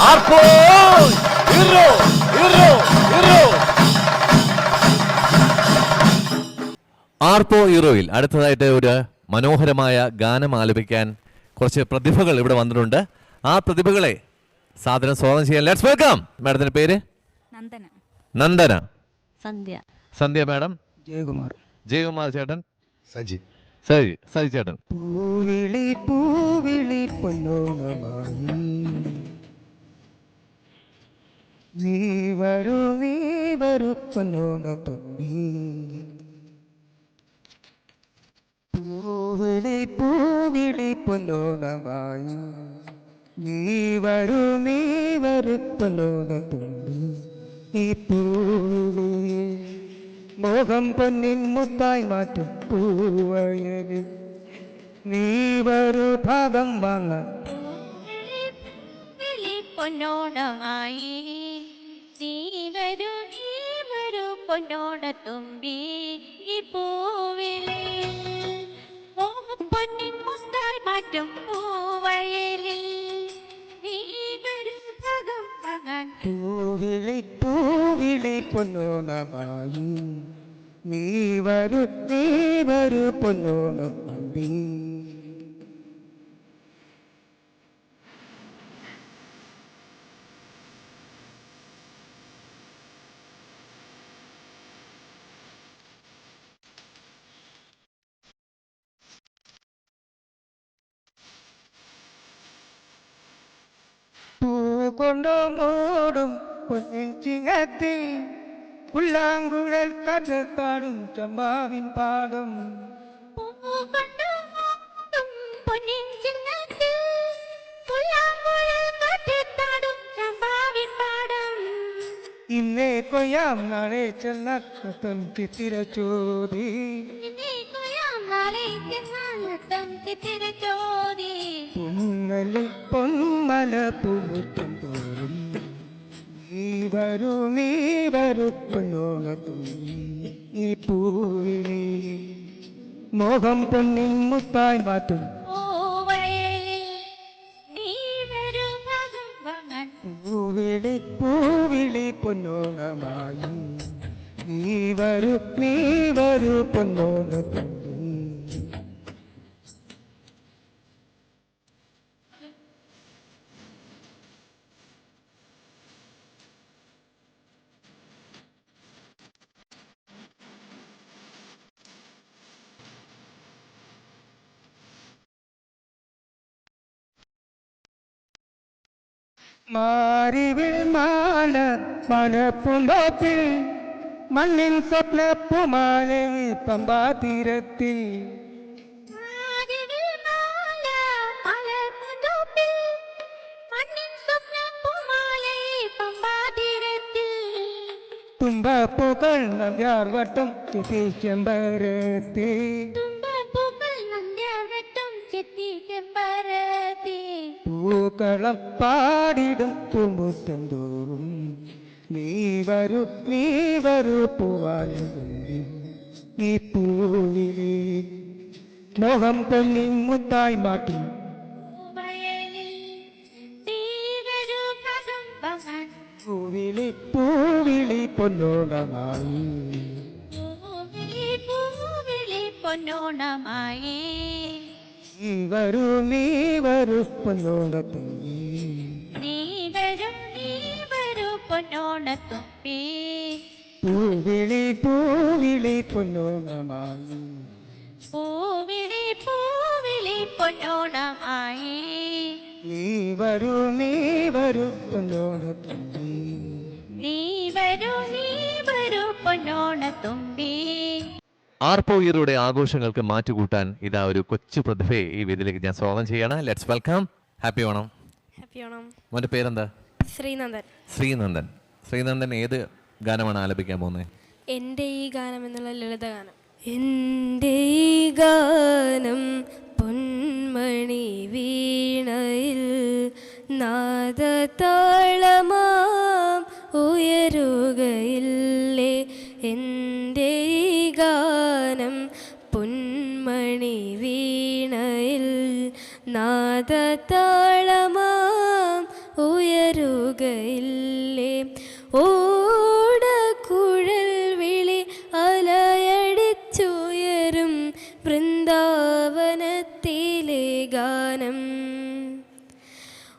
ആർപ്പോ ഹീറോ ഹീറോ ഹീറോ. ആർപ്പോ ഹീറോയിൽ അടുത്തതായിട്ട് ഒരു മനോഹരമായ ഗാനം ആലപിക്കാൻ കുറച്ച് പ്രതിഭകൾ ഇവിടെ വന്നിട്ടുണ്ട്. ആ പ്രതിഭകളെ സാധനം സ്വാഗതം ചെയ്യാൻ ലെറ്റ്സ് വെൽക്കം. മാഡത്തിന്റെ പേര്? നന്ദന. നന്ദന. സന്ധ്യ. സന്ധ്യ മാഡം. ജയകുമാർ. ജയകുമാർ ചേട്ടൻ. സജി. സജി. സജി ചേട്ടൻ. പൂവിളി പൂവിളി പൊന്നോണമായി നീ വരൂ പൊന്നോണത്തുമ്പി. പൂവിളി പൂവിളി പൊന്നോണമായി നീ വരൂ പൊന്നോണത്തുമ്പി. ഈ പൂവിളി മോഹം പൊന്നിൻ മുത്തായി മാറ്റും പൂവയലിൽ നീ വരൂ ഭാഗം വാങ്ങാൻ. പൊന്നോണമായി നീ വരൂ പൊന്നോണത്തുമ്പി. ഈ പൂവിളി മോഹം പൊന്നിൻ മുത്തായി മാറ്റും പൂവയലിൽ നീ വരൂ ഭാഗം വാങ്ങാൻ. പൂവിളി പൂവിളി പൊന്നോണമായി നീ വരൂ പൊന്നോണത്തുമ്പി. പൂ കൊണ്ടോ മൂടും പൊന്നിൻ ചിങ്ങത്തിൽ പുല്ലാങ്കുഴൽ കഥത്താടും ചമ്പാവിൻ പാദം. ഇന്നേ കൊയ്യാം നാളെ ചെന്നത്തം ചിത്തിരച്ചോതി. പൊന്നലിൽ പൊന്മല പൂത്തും തോറും നീ വരൂ പൊന്നോണത്തുമ്പി. ഈ പൂവിളി മോഹം പൊന്നിൻ മുത്തായി മാറ്റും പൂവിളി പൂവിളി പൊന്നോണമായി നീ വരൂ പൊന്നോണത്തുമ്പി. മാറിവിൽ മാല മനപ്പുണ്ടോപ്പിൽ മണ്ണിൻ സ്വപ്നപ്പുമാല പമ്പാതീരത്തിൽ. തുമ്പപ്പൂക്കൾ നമ്പ്യാർവട്ടം ചെമ്പരത്തി. പൂക്കളം പാടിടും പൂമുറ്റം തോറും നീ വരൂ പൂവാനുമ്പി. ഈ പൂവിളി മോഹം പൊന്നിൻ മുത്തായി മാറ്റും പൂവിളി പൂവിളി പൊന്നോണമായി നീ വരൂ പൊന്നോണത്തുമ്പി. പൂവിളി പൂവിളി പൊന്നോണമായി നീ വരൂ പൊന്നോണത്തുമ്പി. ആർപ്പോ ഹീറോയുടെ ആഘോഷങ്ങൾക്ക് മാറ്റുകൂട്ടാൻ ഇതാ ഒരു കൊച്ചു പ്രതിഭയെ ഈ വേദിയിലേക്ക് ഞാൻ സ്വാഗതം ചെയ്യണം. Let's welcome. ഹാപ്പി ഓണം. മോന്റെ പേരെന്താ? ശ്രീനന്ദൻ. ശ്രീനന്ദൻ. ശ്രീനന്ദൻ ഏത് ഗാനമാണ് ആലപിക്കാൻ പോകുന്നത്? എൻ്റെ ഈ ഗാനം എന്നുള്ള ലളിതഗാനം. എൻ്റെ ഈ ഗാനം പൊന്മണി വീണയിൽ നാദതാളമാം ഉയരുകയില്ലേ. എൻ്റെ ഈ ഗാനം പൊന്മണി വീണയിൽ നാദതാളമാം ഉയരു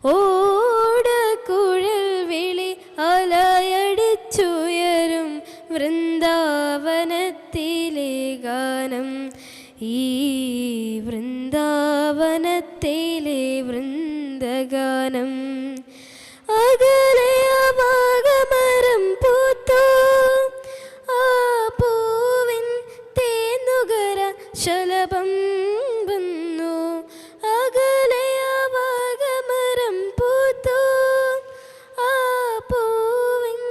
ഓടക്കുഴൽ വിളി അലയടിച്ചുയരും വൃന്ദാവനത്തിലെ ഗാനം, ഈ വൃന്ദാവനത്തിലെ വൃന്ദഗാനം. അകലെ അപാകമരം പൂത്തോ, ആ പൂവിൻ തേന്നുകര ശലഭം വന്നു. അകലെ അപാകമരം പൂത്തോ, ആ പൂവിൻ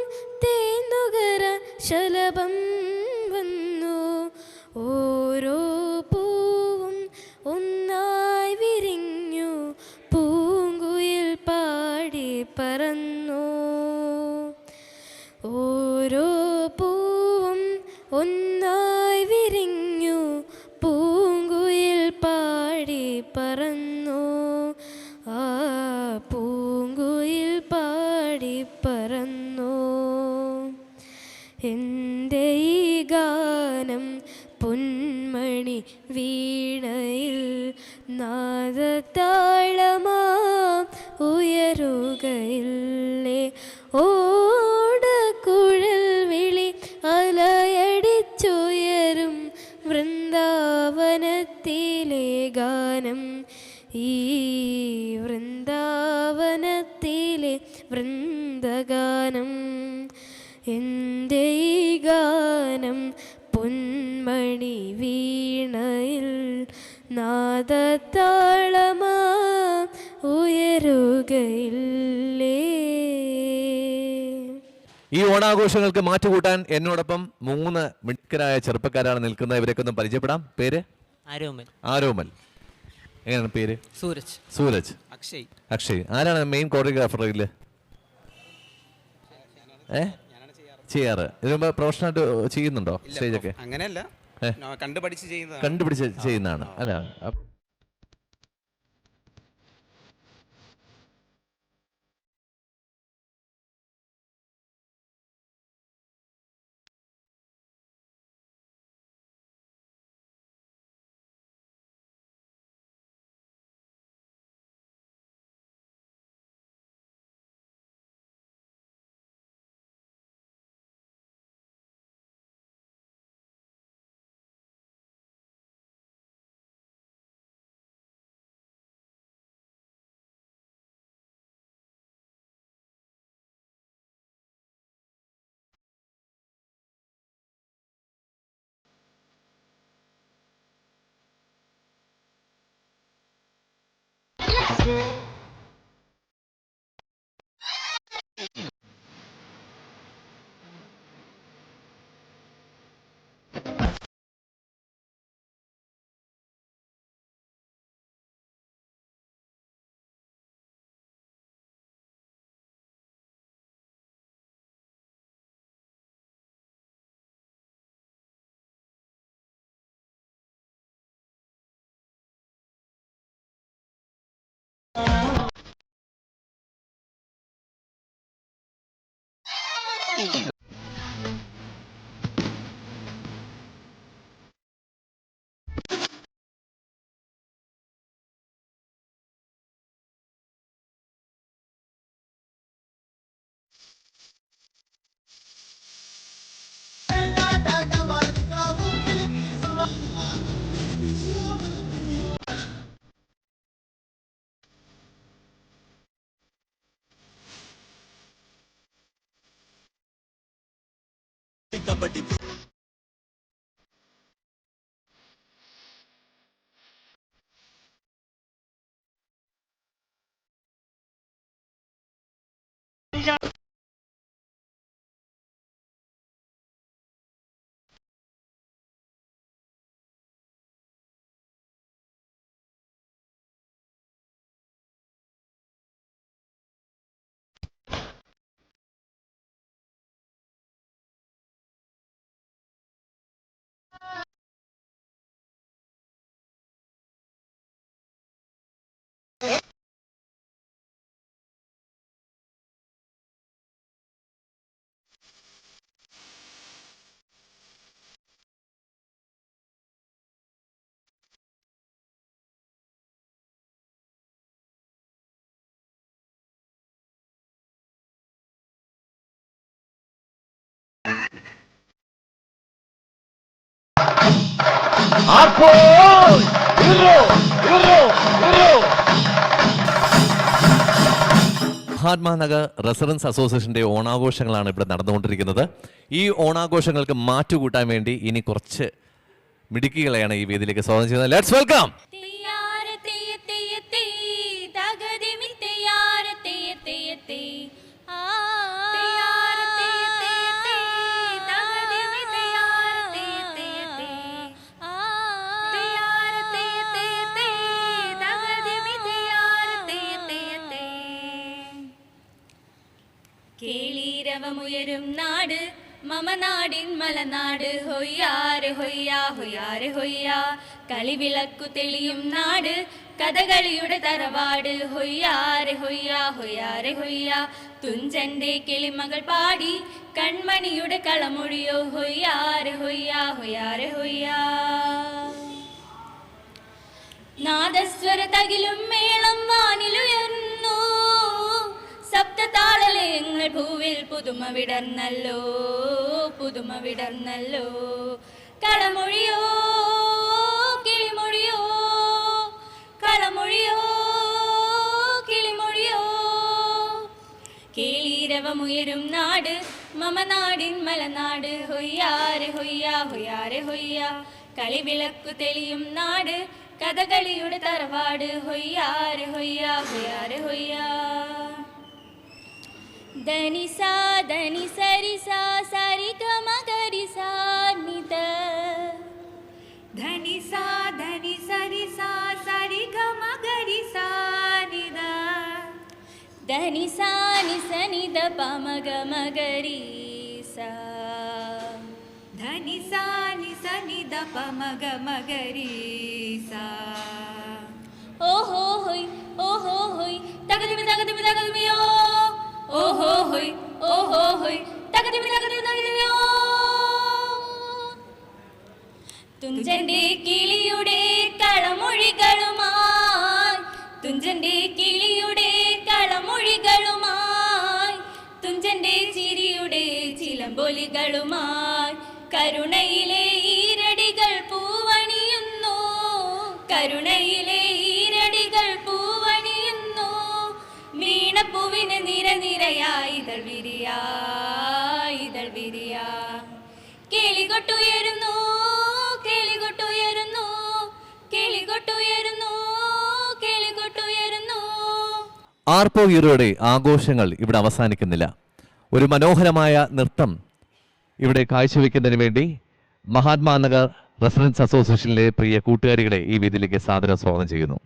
തേന്നുകര ശലഭം വന്നു. ഓരോ പൂവും ഒന്നായി വിരിഞ്ഞു, പൂങ്കുയിൽ പാടി പറന്നു. ഓരോ പൂവും ഒന്നായി വിരിഞ്ഞു, പൂങ്കുയിൽ പാടി പറന്നു. ആ പൂങ്കുയിൽ പാടി പറന്നു. എൻ്റെ ഈ ഗാനം പൊന്മണി വീണയിൽ നാദതാളമാം ഉയരുകയില്ലേ. ഓടക്കുഴൽ വിളി അലയടിച്ചുയരും വൃന്ദാവനത്തിലെ ഗാനം, ഈ വൃന്ദാവനത്തിലെ വൃന്ദഗാനം. എൻ്റെ ഈ ഗാനം പൊന്മണി വീണയിൽ നാദതാളമാം ഉയരുകയില്ലേ. ഈ ഓണാഘോഷങ്ങൾക്ക് മാറ്റുകൂട്ടാൻ എന്നോടൊപ്പം 3 മിടുക്കരായ ചെറുപ്പക്കാരാണ് നിൽക്കുന്നത്. ഇവരൊക്കെ ഒന്ന് പരിചയപ്പെടാം. പേര്? ആരോമൽ. ആരോമൽ. എങ്ങനെയാണ് പേര്? സൂരജ്. സൂരജ്. അക്ഷയ്. അക്ഷയ്. ആരാണ് മെയിൻ കോറിയോഗ്രാഫർ ഇതില്? ചെയ്യാറ്. ഇതിനു മുമ്പ് പ്രൊഫഷണലായിട്ട് ചെയ്യുന്നുണ്ടോ സ്റ്റേജൊക്കെ? അങ്ങനെയല്ല, കണ്ടുപിടിച്ച് ചെയ്യുന്നതാണ് അല്ല. മഹാത്മാനഗർ റെസിഡൻസ് അസോസിയേഷന്റെ ഓണാഘോഷങ്ങളാണ് ഇവിടെ നടന്നുകൊണ്ടിരിക്കുന്നത്. ഈ ഓണാഘോഷങ്ങൾക്ക് മാറ്റുകൂട്ടാൻ വേണ്ടി ഇനി കുറച്ച് മിടുക്കികളെയാണ് ഈ വേദിയിലേക്ക് സ്വാഗതം ചെയ്യുന്നത്. Let's welcome. കേളീരവമുയരും നാട് മമ നാടിൻ മലനാട് ഹൊയ്യാരെ ഹൊയ്യാ ഹൊയ്യാരെ ഹൊയ്യാ കളിവിളക്കു തെളിയും നാട് കഥകളിയുടെ തറവാട് ഹൊയ്യാരെ ഹൊയ്യാ ഹൊയ്യാരെ ഹൊയ്യാ തുഞ്ചന്റെ കിളിമകൾ പാടി കൺമണിയുടെ കളമൊഴിയോ ഹൊയ്യാരെ ഹൊയ്യാ ഹൊയ്യാരെ ഹൊയ്യാ നാദസ്വര തകിലും മേളം വാനിലുയർന്നു സപ്തതാളലയങ്ങൾ ഭൂവിൽ പുതുമ വിടർന്നല്ലോ പുതുമ വിടർന്നല്ലോ കളമൊഴിയോ കിളിമൊഴിയോ കളമൊഴിയോ കിളിമൊഴിയോ കേളീരവമുയരും നാട് മമ നാടിൻ മലനാട് ഹൊയ്യാരെ ഹൊയ്യാ ഹൊയ്യാരെ ഹൊയ്യാ കളിവിളക്കു തെളിയും നാട് കഥകളിയുടെ തറവാട് ഹൊയ്യാരെ ഹൊയ്യാ ഹൊയ്യാരെ ഹൊയ്യാ ധനി സാ ധനി സരി സാ സരി ഗമ ഗരി സാ നിധ ധനി സാ ധനി സരി സാ സരി ഗമ ഗരി സാ നിധ ധനി സാ നി സ നി ധ പ മ ഗ മ ഗരി സാ ധനി സാ നി സ നി ധ പ മ ഗ മ ഗരി സാ ഓഹോ ഹോയ് തകദിമി തകദിമി തകദിമിയോ ഓഹോ ഹോയ് തകദിമി തകദിമി തകദിമിയോ തുഞ്ചന്റെ കിളിയുടെ കളമൊഴികളുമായി തുഞ്ചന്റെ കിളിയുടെ കളമൊഴികളുമായി തുഞ്ചന്റെ ചിരിയുടെ ചിലമ്പൊലികളുമായി കരുണയിലെ ഈരടികൾ പൂവണിയുന്നു കരുണയിലെ ഈരടികൾ പൂവണിയുന്നു വീണപ്പൂവിന് നിരനിരയായി ഇതൾ വിരിയാ ഇതൾ വിരിയാ കിളികൊട്ടുയരുന്നു കിളികൊട്ടുയരുന്നു കിളികൊട്ടുയരുന്നു കിളികൊട്ടുയരുന്നു. ആർപ്പോ ഹീറോയുടെ ആഘോഷങ്ങൾ ഇവിടെ അവസാനിക്കുന്നില്ല. ഒരു മനോഹരമായ നൃത്തം ഇവിടെ കാഴ്ചവെക്കുന്നതിന് വേണ്ടി മഹാത്മാനഗർ റെസിഡൻസ് അസോസിയേഷനിലെ പ്രിയ കൂട്ടുകാരികളെ ഈ വേദിയിലേക്ക് സാദരം സ്വാഗതം ചെയ്യുന്നു.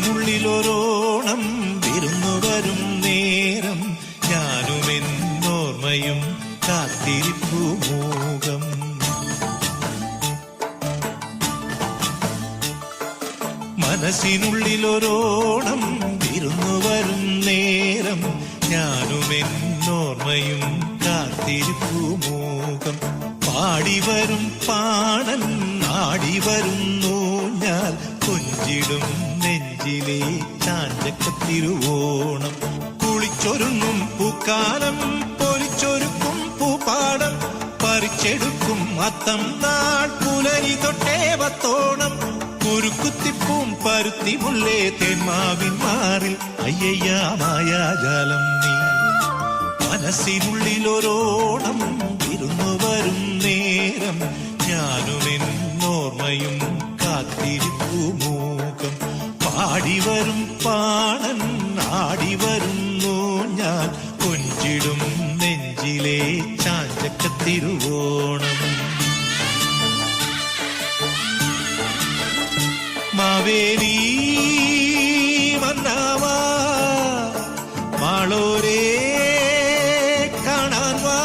മനസ്സിനുള്ളിലൊരോണം വിരുന്നു വരും നേരം ഞാനുമെന്നോർമ്മയും കാത്തിരിപ്പു മൂകം മനസ്സിനുള്ളിലൊരോണം വിരുന്നു വരും നേരം ഞാനും എന്നോർമ്മയും കാത്തിരിപ്പു മോകം പാടിവരും പാണൻ ആടിവരുന്നു ഞാൻ കൊഞ്ചിടും നെഞ്ചിലെ ചാഞ്ചക്കത്തിരുവോണം കുളിച്ചൊരുങ്ങും പൂക്കാലം പൊലിച്ചൊരുക്കും പൂപ്പാടം പറിച്ചെടുക്കും അത്തം നാൾ പുലരി തൊട്ടേ വത്തോണം കുരുക്കുത്തിപ്പൂം പരുത്തി മുള്ളേ തെന്മാവിൻ മാറിൽ അയ്യയ്യാ മായാജാലം നീ മനസ്സിനുള്ളിലൊരോണം വിരുന്നു വരും നേരം ഞാനും എന്നോർമ്മയും കാത്തിരിപ്പു മൂകം പാടിവരും പാണൻ ആടിവരുന്നു ഞാൻ കൊഞ്ചിടും നെഞ്ചിലെ ചാഞ്ചക്കത്തിരുവോണം മാവേലി മന്നാവാ മാളോരേ കാണാൻ വാ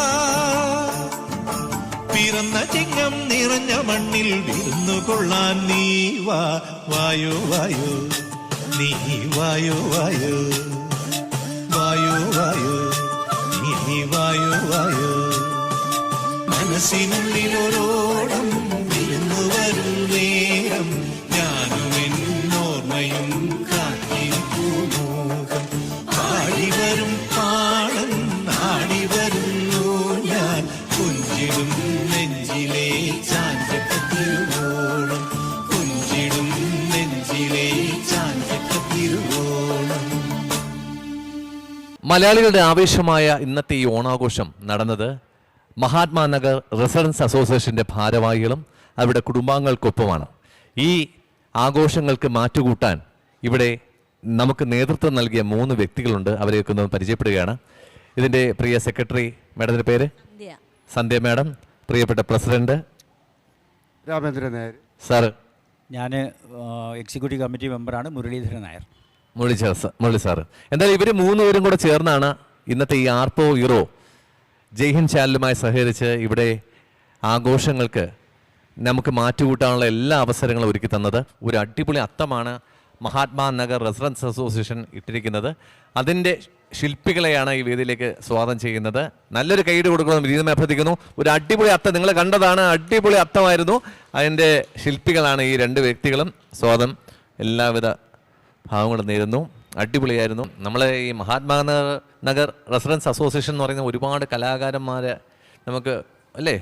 പിറന്ന ചിങ്ങം നിറഞ്ഞ മണ്ണിൽ വിരുന്നു കൊള്ളാൻ നീ വാ വായോ വായോ നീ വായോ വായോ വായോ വായോ നീ വായോ വായോ മനസ്സിനുള്ളിലൊരോളം വിരുന്നു വരും നേരം ഞാനും എന്നോർമ്മയും കാത്തിരിപ്പു മോകം പാടിവരും പാടൻ ആടിവരുന്നു ഞാൻ കൊഞ്ചിടും നെഞ്ചിലെ ചാഞ്ചക്കത്തിരുവോണം കൊഞ്ചിടും നെഞ്ചിലെ ചാഞ്ചക്കത്തിരുവോണം. മലയാളികളുടെ ആവേശമായ ഇന്നത്തെ ഈ ഓണാഘോഷം നടന്നത് മഹാത്മാനഗർ റെസിഡൻസ് അസോസിയേഷൻ്റെ ഭാരവാഹികളും അവരുടെ കുടുംബാംഗങ്ങൾക്കൊപ്പമാണ്. ഈ ആഘോഷങ്ങൾക്ക് മാറ്റുകൂട്ടാൻ ഇവിടെ നമുക്ക് നേതൃത്വം നൽകിയ 3 വ്യക്തികളുണ്ട്. അവരെയൊക്കെ ഒന്ന് പരിചയപ്പെടുകയാണ്. ഇതിൻ്റെ പ്രിയ സെക്രട്ടറി മാഡത്തിൻ്റെ പേര് സന്ധ്യ മാഡം, പ്രിയപ്പെട്ട പ്രസിഡന്റ് രാമേന്ദ്രൻ നായർ സാർ, ഞാൻ എക്സിക്യൂട്ടീവ് കമ്മിറ്റി മെമ്പറാണ് മുരളീധരൻ നായർ. മുരളി സാറ്. എന്തായാലും ഇവർ 3 പേരും കൂടെ ചേർന്നാണ് ഇന്നത്തെ ഈ ആർപ്പോ ഹീറോ ജയ്ഹിന്ദ് ചാനലുമായി സഹകരിച്ച് ഇവിടെ ആഘോഷങ്ങൾക്ക് നമുക്ക് മാറ്റുകൂട്ടാനുള്ള എല്ലാ അവസരങ്ങളും ഒരുക്കി തന്നത്. ഒരു അടിപൊളി അത്തമാണ് മഹാത്മാനഗർ റെസിഡൻസ് അസോസിയേഷൻ ഇട്ടിരിക്കുന്നത്. അതിൻ്റെ ശില്പികളെയാണ് ഈ വേദിയിലേക്ക് സ്വാഗതം ചെയ്യുന്നത്. നല്ലൊരു കൈയ്യടി കൊടുക്കണം വിനീതമായി അഭ്യർത്ഥിക്കുന്നു. ഒരു അടിപൊളി അത്തം നിങ്ങൾ കണ്ടതാണ്, അടിപൊളി അത്തമായിരുന്നു. അതിൻ്റെ ശില്പികളാണ് ഈ 2 വ്യക്തികളും. സ്വാഗതം, എല്ലാവിധ ഭാവങ്ങളും നേരുന്നു. അടിപൊളിയായിരുന്നു. നമ്മളെ ഈ മഹാത്മാനഗർ റെസിഡൻസ് അസോസിയേഷൻ എന്ന് പറയുന്ന ഒരുപാട് കലാകാരന്മാരെ നമുക്ക് അല്ലേ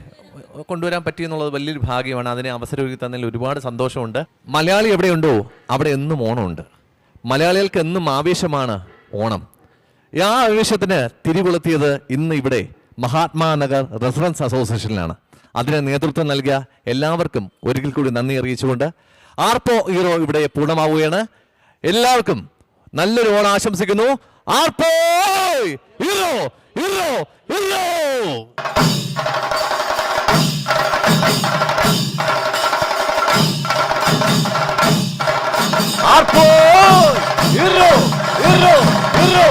കൊണ്ടുവരാൻ പറ്റിയെന്നുള്ളത് വലിയൊരു ഭാഗ്യമാണ്. അതിനെ അവസരം ഒരുക്കി തന്നതിൽ ഒരുപാട് സന്തോഷമുണ്ട്. മലയാളി എവിടെയുണ്ടോ അവിടെ എന്നും ഓണമുണ്ട്. മലയാളികൾക്ക് എന്നും ആവേശമാണ് ഓണം. ആ ആവേശത്തിന് തിരികൊളുത്തിയത് ഇന്ന് ഇവിടെ മഹാത്മാനഗർ റെസിഡൻസ് അസോസിയേഷനിലാണ്. അതിന് നേതൃത്വം നൽകിയ എല്ലാവർക്കും ഒരിക്കൽ കൂടി നന്ദി അറിയിച്ചുകൊണ്ട് ആർപ്പോ ഹീറോ ഇവിടെ പൂർണ്ണമാവുകയാണ്. എല്ലാവർക്കും നല്ലൊരു ഓണം ആശംസിക്കുന്നു. ആർപ്പോ ഹീറോ ഹീറോ ഹീറോ. ആർപ്പോ ഹീറോ ഹീറോ ഹീറോ.